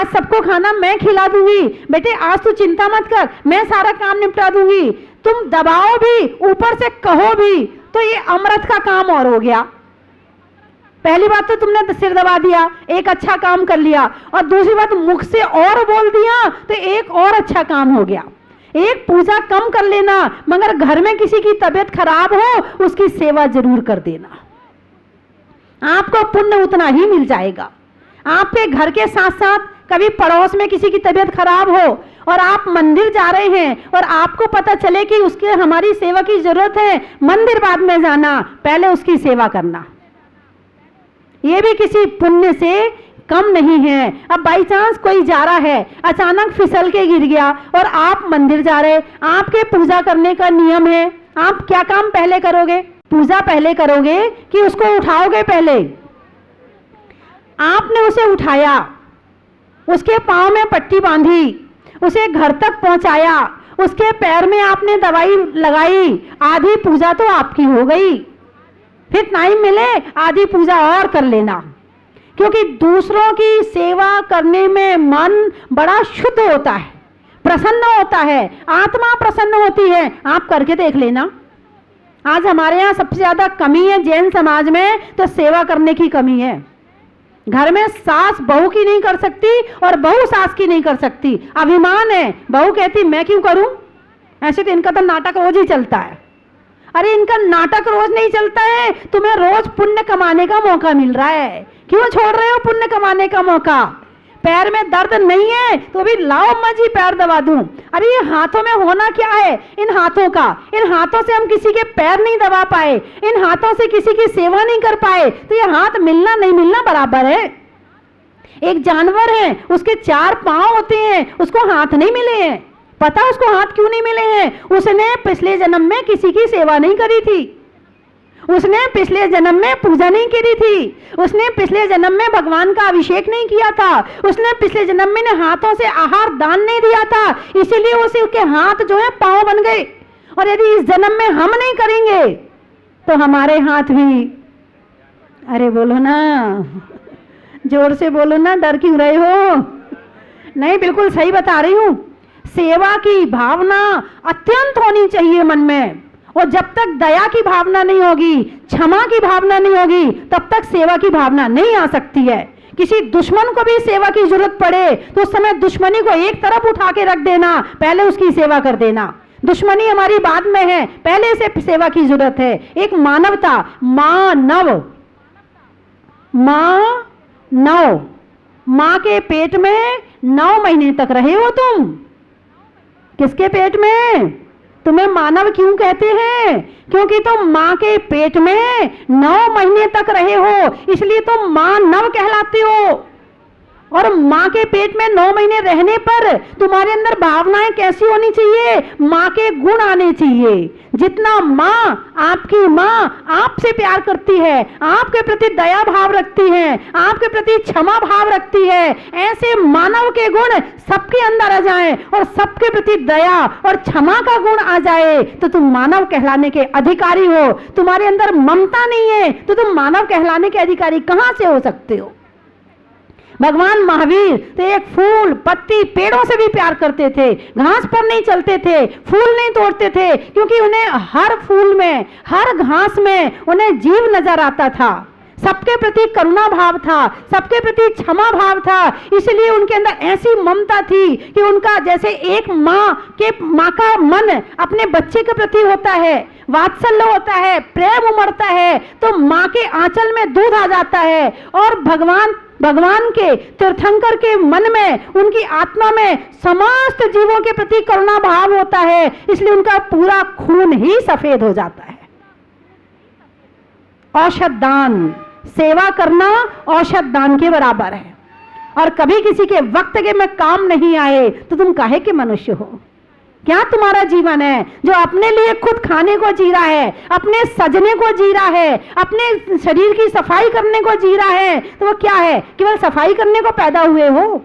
सबको खाना मैं खिला दूंगी, बेटे आज तू चिंता मत कर, मैं सारा काम निपटा दूंगी। तुम दबाओ भी, ऊपर से कहो भी, तो ये अमृत का काम और हो गया। पहली बात तो तुमने सिर दबा दिया, एक अच्छा काम कर लिया, और दूसरी बात मुख से और बोल दिया तो एक और अच्छा काम हो गया। एक पूजा कम कर लेना, मगर घर में किसी की तबीयत खराब हो उसकी सेवा जरूर कर देना, आपको पुण्य उतना ही मिल जाएगा। आपके घर के साथ साथ कभी पड़ोस में किसी की तबीयत खराब हो और आप मंदिर जा रहे हैं और आपको पता चले कि उसके हमारी सेवा की जरूरत है, मंदिर बाद में जाना, पहले उसकी सेवा करना, ये भी किसी पुण्य से कम नहीं है। अब बाई चांस कोई जा रहा है, अचानक फिसल के गिर गया और आप मंदिर जा रहे, आपके पूजा करने का नियम है, आप क्या काम पहले करोगे? पूजा पहले करोगे कि उसको उठाओगे? पहले आपने उसे उठाया, उसके पांव में पट्टी बांधी, उसे घर तक पहुंचाया, उसके पैर में आपने दवाई लगाई, आधी पूजा तो आपकी हो गई। फिर टाइम मिले आधी पूजा और कर लेना, क्योंकि दूसरों की सेवा करने में मन बड़ा शुद्ध होता है, प्रसन्न होता है, आत्मा प्रसन्न होती है। आप करके देख लेना। आज हमारे यहाँ सबसे ज्यादा कमी है जैन समाज में, तो सेवा करने की कमी है। घर में सास बहू की नहीं कर सकती और बहू सास की नहीं कर सकती, अभिमान है। बहू कहती मैं क्यों करूं, ऐसे तो इनका तो नाटक रोज ही चलता है। अरे इनका नाटक रोज नहीं चलता है, तुम्हें रोज पुण्य कमाने का मौका मिल रहा है, क्यों छोड़ रहे हो पुण्य कमाने का मौका? पैर में दर्द नहीं है तो भी लाओ अम्मा जी पैर दबा दूं। अरे ये हाथों में होना क्या है? इन हाथों का, इन हाथों से हम किसी के पैर नहीं दबा पाए, इन हाथों से किसी की सेवा नहीं कर पाए, तो ये हाथ मिलना नहीं मिलना बराबर है। एक जानवर है, उसके 4 पांव होते हैं, उसको हाथ नहीं मिले हैं। पता उसको हाथ क्यों नहीं मिले हैं? उसने पिछले जन्म में किसी की सेवा नहीं करी थी, उसने पिछले जन्म में पूजा नहीं करी थी, उसने पिछले जन्म में भगवान का अभिषेक नहीं किया था, उसने पिछले जन्म में हाथों से आहार दान नहीं दिया था, इसीलिए उसके हाथ जो है पांव बन गए। और यदि इस जन्म में हम नहीं करेंगे तो हमारे हाथ भी, अरे बोलो ना, जोर से बोलो ना, डर क्यों रहे हो? नहीं, बिल्कुल सही बता रही हूं। सेवा की भावना अत्यंत होनी चाहिए मन में, और जब तक दया की भावना नहीं होगी, क्षमा की भावना नहीं होगी, तब तक सेवा की भावना नहीं आ सकती है। किसी दुश्मन को भी सेवा की जरूरत पड़े तो उस समय दुश्मनी को एक तरफ उठा के रख देना, पहले उसकी सेवा कर देना। दुश्मनी हमारी बाद में है, पहले से सेवा की जरूरत है। एक मानवता, मानव, मानव, माँ के पेट में 9 महीने तक रहे हो तुम। किसके पेट में? तुम्हें मानव क्यों कहते हैं? क्योंकि तुम माँ के पेट में 9 महीने तक रहे हो, इसलिए तुम मानव कहलाते हो। और माँ के पेट में 9 महीने रहने पर तुम्हारे अंदर भावनाएं कैसी होनी चाहिए? माँ के गुण आने चाहिए। जितना माँ, आपकी माँ आपसे प्यार करती है, आपके प्रति दया भाव रखती है, आपके प्रति क्षमा भाव रखती है, ऐसे मानव के गुण सबके अंदर आ जाएं और सबके प्रति दया और क्षमा का गुण आ जाए तो तुम मानव कहलाने के अधिकारी हो। तुम्हारे अंदर ममता नहीं है तो तुम मानव कहलाने के अधिकारी कहां से हो सकते हो? भगवान महावीर तो एक फूल, पत्ती, पेड़ों से भी प्यार करते थे, घास पर नहीं चलते थे, फूल नहीं तोड़ते थे, क्योंकि उन्हें हर फूल में, हर घास में उन्हें जीव नजर आता था। सबके प्रति करुणा भाव था, सबके प्रति क्षमा भाव था, इसलिए उनके अंदर ऐसी ममता थी कि उनका जैसे एक माँ का मन अपने बच्चे के प्रति होता है, वात्सल्य होता है, प्रेम उमड़ता है, तो माँ के आंचल में दूध आ जाता है। और भगवान के तीर्थंकर के मन में, उनकी आत्मा में समस्त जीवों के प्रति करुणा भाव होता है, इसलिए उनका पूरा खून ही सफेद हो जाता है। औषध दान, सेवा करना औषध दान के बराबर है। और कभी किसी के वक्त के में काम नहीं आए तो तुम काहे के मनुष्य हो? क्या तुम्हारा जीवन है जो अपने लिए खुद खाने को जी रहा है, अपने सजने को जी रहा है, अपने शरीर की सफाई करने को जी रहा है? तो वो क्या है? केवल सफाई करने को पैदा हुए हो?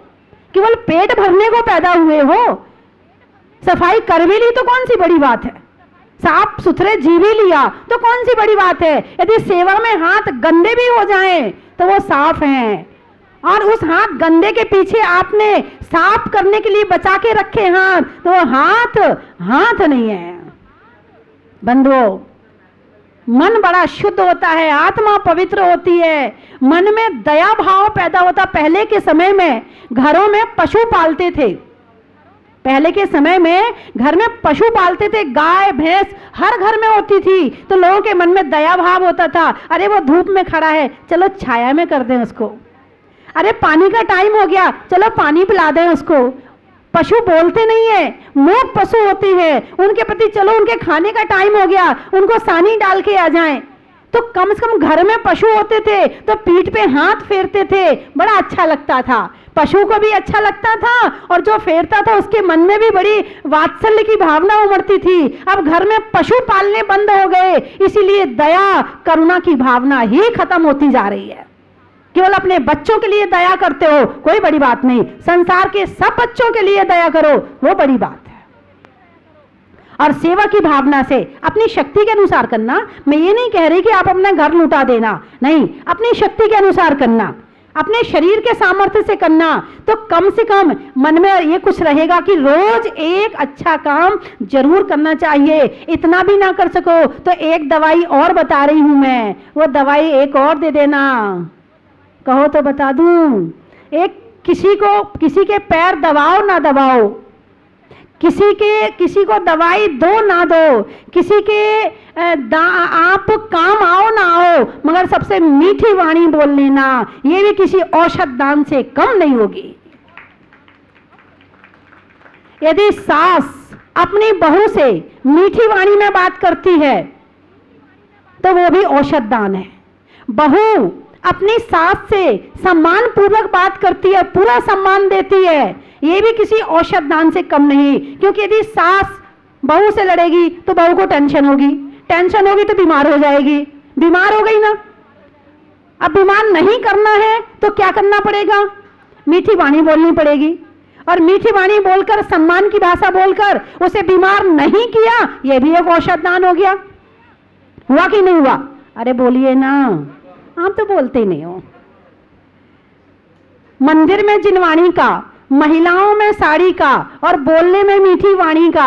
केवल पेट भरने को पैदा हुए हो? सफाई कर भी ली तो कौन सी बड़ी बात है, साफ सुथरे जी भी लिया तो कौन सी बड़ी बात है। यदि सेवा में हाथ गंदे भी हो जाएं तो वो साफ हैं और उस हाथ गंदे के पीछे आपने साफ करने के लिए बचा के रखे हाथ, तो हाथ हाथ नहीं है। बंधुओं, मन बड़ा शुद्ध होता है, आत्मा पवित्र होती है, मन में दया भाव पैदा होता। पहले के समय में घरों में पशु पालते थे, पहले के समय में घर में पशु पालते थे, गाय भैंस हर घर में होती थी, तो लोगों के मन में दया भाव होता था। अरे वो धूप में खड़ा है, चलो छाया में कर दें उसको। अरे पानी का टाइम हो गया, चलो पानी पिला दें उसको। पशु बोलते नहीं है, मूक पशु होते हैं, उनके प्रति चलो उनके खाने का टाइम हो गया, उनको सानी डाल के आ जाएं। तो कम से कम घर में पशु होते थे तो पीठ पे हाथ फेरते थे, बड़ा अच्छा लगता था, पशु को भी अच्छा लगता था और जो फेरता था उसके मन में भी बड़ी वात्सल्य की भावना उमड़ती थी। अब घर में पशु पालने बंद हो गए, इसीलिए दया करुणा की भावना ही खत्म होती जा रही है। केवल अपने बच्चों के लिए दया करते हो, कोई बड़ी बात नहीं, संसार के सब बच्चों के लिए दया करो, वो बड़ी बात है। और सेवा की भावना से अपनी शक्ति के अनुसार करना। मैं ये नहीं कह रही कि आप अपना घर लुटा देना, नहीं, अपनी शक्ति के अनुसार करना, अपने शरीर के सामर्थ्य से करना। तो कम से कम मन में ये कुछ रहेगा कि रोज एक अच्छा काम जरूर करना चाहिए। इतना भी ना कर सको तो एक दवाई और बता रही हूं मैं, वो दवाई एक और दे देना, कहो तो बता दूं। एक किसी के पैर दबाओ ना दबाओ, किसी को दवाई दो ना दो, किसी के आप काम आओ ना आओ, मगर सबसे मीठी वाणी बोल लेना, ये भी किसी औषध दान से कम नहीं होगी। यदि सास अपनी बहू से मीठी वाणी में बात करती है तो वो भी औषध दान है। बहू अपनी सास से सम्मान पूर्वक बात करती है, पूरा सम्मान देती है, ये भी किसी औषध दान से कम नहीं। क्योंकि यदि सास बहू से लड़ेगी तो बहू को टेंशन होगी, टेंशन होगी तो बीमार हो जाएगी, बीमार हो गई ना। अब बीमार नहीं करना है तो क्या करना पड़ेगा? मीठी वाणी बोलनी पड़ेगी, और मीठी वाणी बोलकर, सम्मान की भाषा बोलकर उसे बीमार नहीं किया, यह भी एक औषध दान हो गया। हुआ कि नहीं हुआ? अरे बोलिए ना, आप तो बोलते ही नहीं हो। मंदिर में जिनवाणी का, महिलाओं में साड़ी का और बोलने में मीठी वाणी का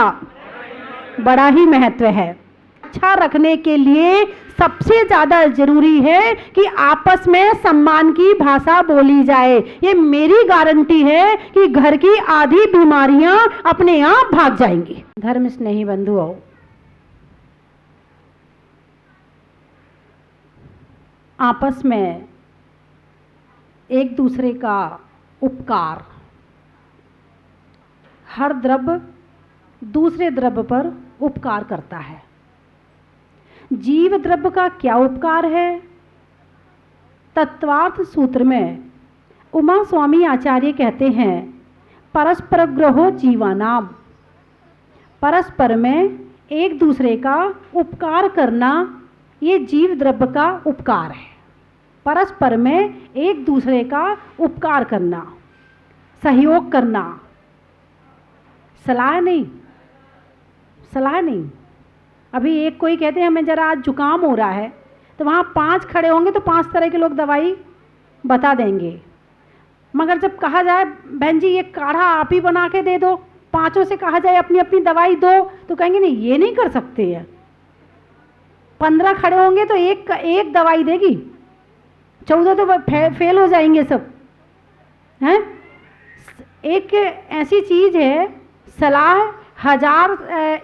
बड़ा ही महत्व है। अच्छा रखने के लिए सबसे ज्यादा जरूरी है कि आपस में सम्मान की भाषा बोली जाए। ये मेरी गारंटी है कि घर की आधी बीमारियां अपने आप भाग जाएंगी। धर्म स्नेही बंधुओं, आपस में एक दूसरे का उपकार, हर द्रव्य दूसरे द्रव्य पर उपकार करता है। जीव द्रव्य का क्या उपकार है? तत्वार्थ सूत्र में उमा स्वामी आचार्य कहते हैं, परस्पर ग्रहो जीवानाम, परस्पर में एक दूसरे का उपकार करना, ये जीव द्रव्य का उपकार है। परस्पर में एक दूसरे का उपकार करना, सहयोग करना, सलाह नहीं, सलाह नहीं। अभी एक कोई कहते हैं हमें जरा आज जुकाम हो रहा है, तो वहाँ 5 खड़े होंगे तो 5 तरह के लोग दवाई बता देंगे। मगर जब कहा जाए बहन जी ये काढ़ा आप ही बना के दे दो, 5 से कहा जाए अपनी अपनी दवाई दो, तो कहेंगे नहीं ये नहीं कर सकते हैं। 15 खड़े होंगे तो एक दवाई देगी, 14 तो फेल हो जाएंगे सब हैं। एक ऐसी चीज़ है, सलाह 1000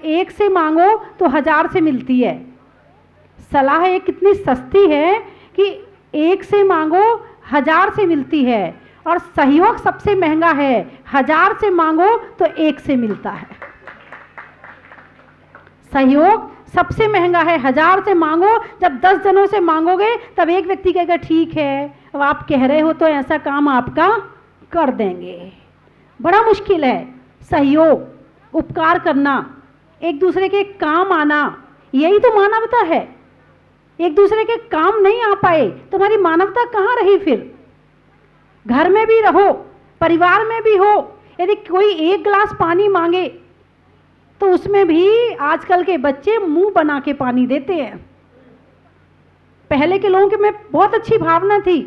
एक से मांगो तो 1000 से मिलती है। सलाह एक कितनी सस्ती है कि 1 से मांगो 1000 से मिलती है, और सहयोग सबसे महंगा है, 1000 से मांगो तो 1 से मिलता है। सहयोग सबसे महंगा है, 1000 से मांगो, जब 10 जनों से मांगोगे तब एक व्यक्ति कहेगा ठीक है, अब आप कह रहे हो तो ऐसा काम आपका कर देंगे। बड़ा मुश्किल है सहयोग, उपकार करना, एक दूसरे के काम आना, यही तो मानवता है। एक दूसरे के काम नहीं आ पाए तो हमारी मानवता कहाँ रही फिर? घर में भी रहो, परिवार में भी हो, यदि कोई 1 गिलास पानी मांगे तो उसमें भी आजकल के बच्चे मुंह बना के पानी देते हैं। पहले के लोगों के में बहुत अच्छी भावना थी,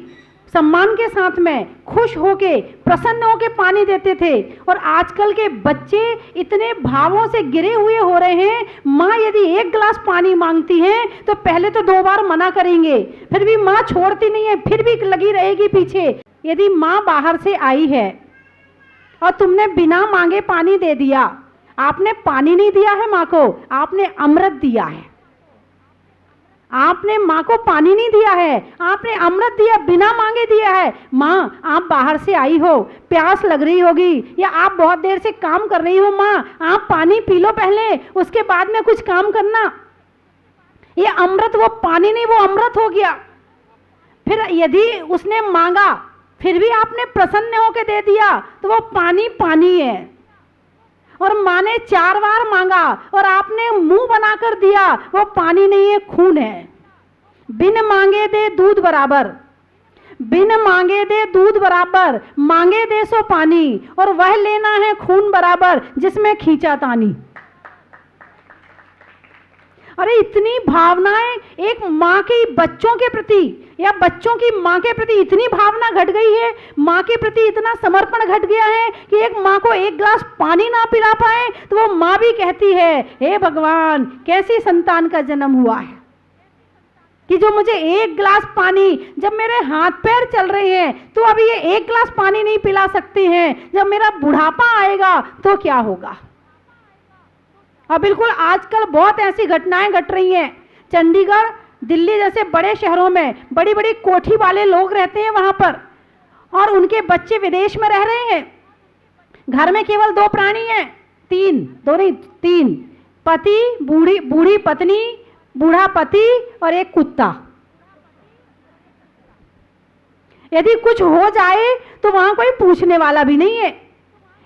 सम्मान के साथ में खुश होके प्रसन्न होके पानी देते थे। और आजकल के बच्चे इतने भावों से गिरे हुए हो रहे हैं, माँ यदि 1 गिलास पानी मांगती है तो पहले तो 2 बार मना करेंगे, फिर भी माँ छोड़ती नहीं है, फिर भी लगी रहेगी पीछे। यदि माँ बाहर से आई है और तुमने बिना मांगे पानी दे दिया, आपने पानी नहीं दिया है माँ को, आपने अमृत दिया है। आपने माँ को पानी नहीं दिया है, आपने अमृत दिया, बिना मांगे दिया है। माँ, आप बाहर से आई हो, प्यास लग रही होगी, या आप बहुत देर से काम कर रही हो, माँ आप पानी पी लो पहले, उसके बाद में कुछ काम करना। ये अमृत वो पानी नहीं, वो अमृत हो गया। फिर यदि उसने मांगा फिर भी आपने प्रसन्न होकर दे दिया तो वो पानी पानी है। और माँ ने 4 बार मांगा और आपने मुंह बनाकर दिया, वो पानी नहीं है, खून है। बिन मांगे दे दूध बराबर, बिन मांगे दे दूध बराबर, मांगे दे सो पानी, और वह लेना है खून बराबर जिसमें खींचा तानी। अरे इतनी भावनाएं एक माँ की बच्चों के प्रति या बच्चों की माँ के प्रति इतनी भावना घट गई है, माँ के प्रति इतना समर्पण घट गया है कि एक माँ को 1 गिलास पानी ना पिला पाए तो वो माँ भी कहती है, हे भगवान कैसी संतान का जन्म हुआ है कि जो मुझे 1 गिलास पानी, जब मेरे हाथ पैर चल रहे हैं तो अभी ये 1 गिलास पानी नहीं पिला सकते हैं, जब मेरा बुढ़ापा आएगा तो क्या होगा। और बिल्कुल आजकल बहुत ऐसी घटनाएं घट रही हैं। चंडीगढ़, दिल्ली जैसे बड़े शहरों में बड़ी बड़ी कोठी वाले लोग रहते हैं वहां पर, और उनके बच्चे विदेश में रह रहे हैं। घर में केवल 2 प्राणी हैं, 3 पति, बूढ़ी पत्नी, बूढ़ा पति और एक कुत्ता। यदि कुछ हो जाए तो वहां कोई पूछने वाला भी नहीं है।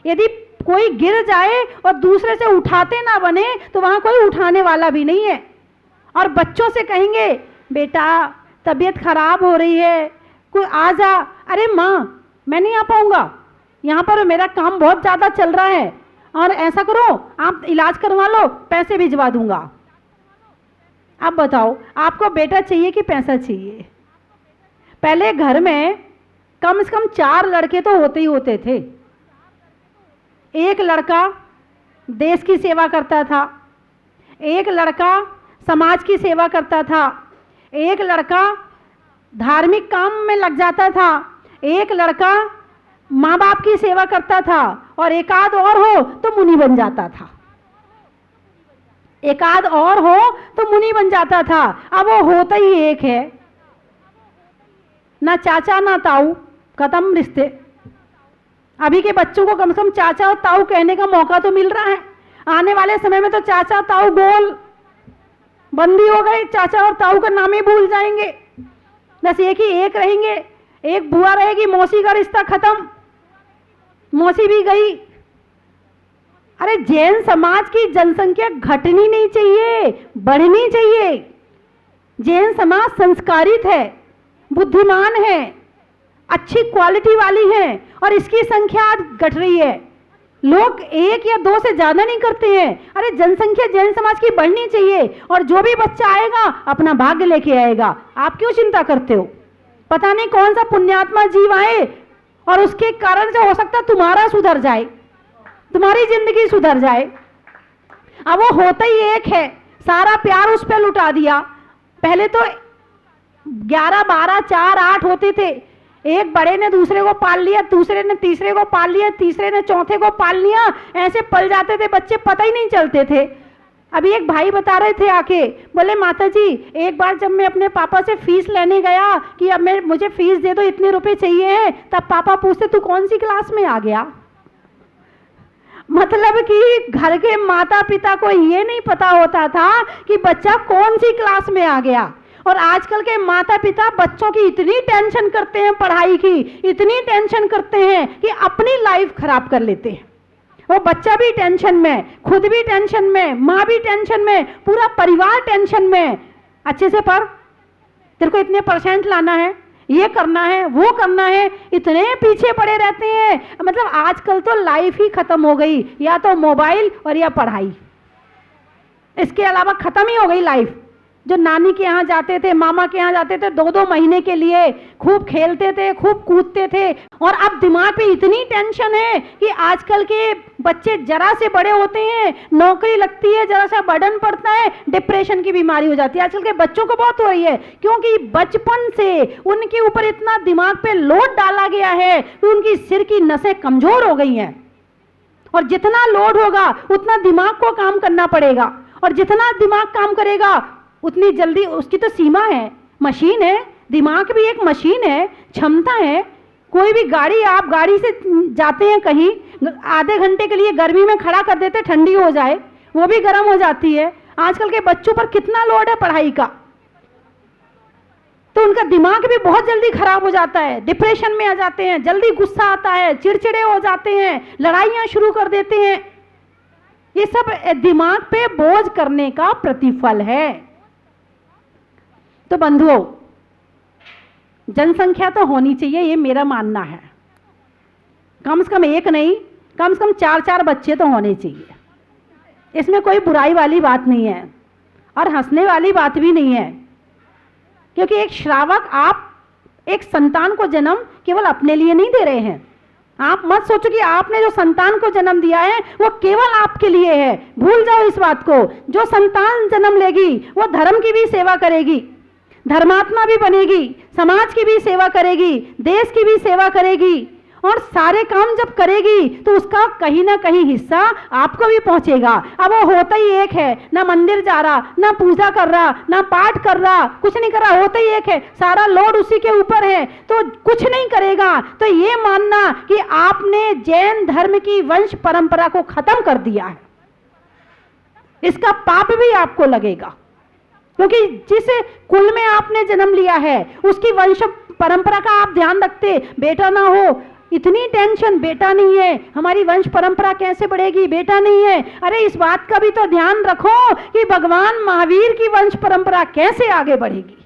यदि कोई गिर जाए और दूसरे से उठाते ना बने तो वहां कोई उठाने वाला भी नहीं है। और बच्चों से कहेंगे, बेटा तबीयत खराब हो रही है, कोई आ जा। अरे माँ मैं नहीं आ पाऊंगा, यहाँ पर मेरा काम बहुत ज़्यादा चल रहा है, और ऐसा करो आप इलाज करवा लो, पैसे भिजवा दूंगा। अब बताओ आपको बेटा चाहिए कि पैसा चाहिए। पहले घर में कम से कम 4 लड़के तो होते ही होते थे। एक लड़का देश की सेवा करता था, एक लड़का समाज की सेवा करता था, एक लड़का धार्मिक काम में लग जाता था, एक लड़का माँ बाप की सेवा करता था, और एक आध और हो तो मुनि बन जाता था। एक आध और हो तो मुनि बन जाता था। अब वो होता ही एक है, ना चाचा ना ताऊ, खत्म रिश्ते। अभी के बच्चों को कम से कम चाचा और ताऊ कहने का मौका तो मिल रहा है। आने वाले समय में तो चाचा ताऊ गोल बंदी हो गए, चाचा और ताऊ का नाम ही भूल जाएंगे। बस एक ही एक रहेंगे, एक बुआ रहेगी, मौसी का रिश्ता खत्म, मौसी भी गई। अरे जैन समाज की जनसंख्या घटनी नहीं चाहिए, बढ़नी चाहिए। जैन समाज संस्कारित है, बुद्धिमान है, अच्छी क्वालिटी वाली है, और इसकी संख्या आज घट रही है। लोग 1 या 2 से ज्यादा नहीं करते हैं। अरे जनसंख्या जैन समाज की बढ़नी चाहिए, और जो भी बच्चा आएगा अपना भाग्य लेके आएगा। आप क्यों चिंता करते हो? पता नहीं कौन सा पुण्यात्मा जीव आए और उसके कारण से हो सकता है तुम्हारा सुधर जाए, तुम्हारी जिंदगी सुधर जाए। अब वो होता ही एक है, सारा प्यार उस पर लुटा दिया। पहले तो 11, 12, 4, 8 होते थे। एक बड़े ने दूसरे को पाल लिया, दूसरे ने तीसरे को पाल लिया, तीसरे ने चौथे को पाल लिया, ऐसे पल जाते थे बच्चे, पता ही नहीं चलते थे। अभी एक भाई बता रहे थे आके, बोले माता जी एक बार जब मैं अपने पापा से फीस लेने गया कि अब मुझे फीस दे दो, इतने रुपए चाहिए है, तब पापा पूछते तू कौन सी क्लास में आ गया। मतलब कि घर के माता पिता को ये नहीं पता होता था कि बच्चा कौन सी क्लास में आ गया। और आजकल के माता पिता बच्चों की इतनी टेंशन करते हैं, पढ़ाई की इतनी टेंशन करते हैं कि अपनी लाइफ खराब कर लेते हैं। वो बच्चा भी टेंशन में, खुद भी टेंशन में, माँ भी टेंशन में, पूरा परिवार टेंशन में। अच्छे से पढ़, तेरे को इतने % लाना है, ये करना है, वो करना है, इतने पीछे पड़े रहते हैं। मतलब आजकल तो लाइफ ही खत्म हो गई, या तो मोबाइल और या पढ़ाई, इसके अलावा खत्म ही हो गई लाइफ। जो नानी के यहाँ जाते थे, मामा के यहाँ जाते थे 2-2 महीने के लिए, खूब खेलते थे, खूब कूदते थे। और अब दिमाग पे इतनी टेंशन है कि आजकल के बच्चे जरा से बड़े होते हैं, नौकरी लगती है, जरा सा बर्डन पड़ता है, डिप्रेशन की बीमारी हो जाती है। आजकल के बच्चों को बहुत हो रही है, क्योंकि बचपन से उनके ऊपर इतना दिमाग पे लोड डाला गया है कि उनकी सिर की नसें कमजोर हो गई हैं। और जितना लोड होगा उतना दिमाग को काम करना पड़ेगा, और जितना दिमाग काम करेगा उतनी जल्दी, उसकी तो सीमा है, मशीन है, दिमाग भी एक मशीन है, क्षमता है। कोई भी गाड़ी, आप गाड़ी से जाते हैं कहीं, आधे घंटे के लिए गर्मी में खड़ा कर देते, ठंडी हो जाए, वो भी गर्म हो जाती है। आजकल के बच्चों पर कितना लोड है पढ़ाई का, तो उनका दिमाग भी बहुत जल्दी खराब हो जाता है, डिप्रेशन में आ जाते हैं, जल्दी गुस्सा आता है, चिड़चिड़े हो जाते हैं, लड़ाइयां शुरू कर देते हैं। ये सब दिमाग पे बोझ करने का प्रतिफल है। तो बंधुओं, जनसंख्या तो होनी चाहिए, ये मेरा मानना है। कम से कम एक नहीं, कम से कम 4-4 बच्चे तो होने चाहिए। इसमें कोई बुराई वाली बात नहीं है और हंसने वाली बात भी नहीं है, क्योंकि एक श्रावक, आप एक संतान को जन्म केवल अपने लिए नहीं दे रहे हैं। आप मत सोचो कि आपने जो संतान को जन्म दिया है वो केवल आपके लिए है, भूल जाओ इस बात को। जो संतान जन्म लेगी वो धर्म की भी सेवा करेगी, धर्मात्मा भी बनेगी, समाज की भी सेवा करेगी, देश की भी सेवा करेगी, और सारे काम जब करेगी तो उसका कहीं ना कहीं हिस्सा आपको भी पहुंचेगा। अब वो होता ही एक है, ना मंदिर जा रहा, ना पूजा कर रहा, ना पाठ कर रहा, कुछ नहीं कर रहा, होता ही एक है, सारा लोड उसी के ऊपर है, तो कुछ नहीं करेगा। तो ये मानना कि आपने जैन धर्म की वंश परंपरा को खत्म कर दिया है, इसका पाप भी आपको लगेगा। क्योंकि जिस कुल में आपने जन्म लिया है उसकी वंश परंपरा का आप ध्यान रखते। बेटा ना हो, इतनी टेंशन, बेटा नहीं है, हमारी वंश परंपरा कैसे बढ़ेगी, बेटा नहीं है। अरे इस बात का भी तो ध्यान रखो कि भगवान महावीर की वंश परंपरा कैसे आगे बढ़ेगी।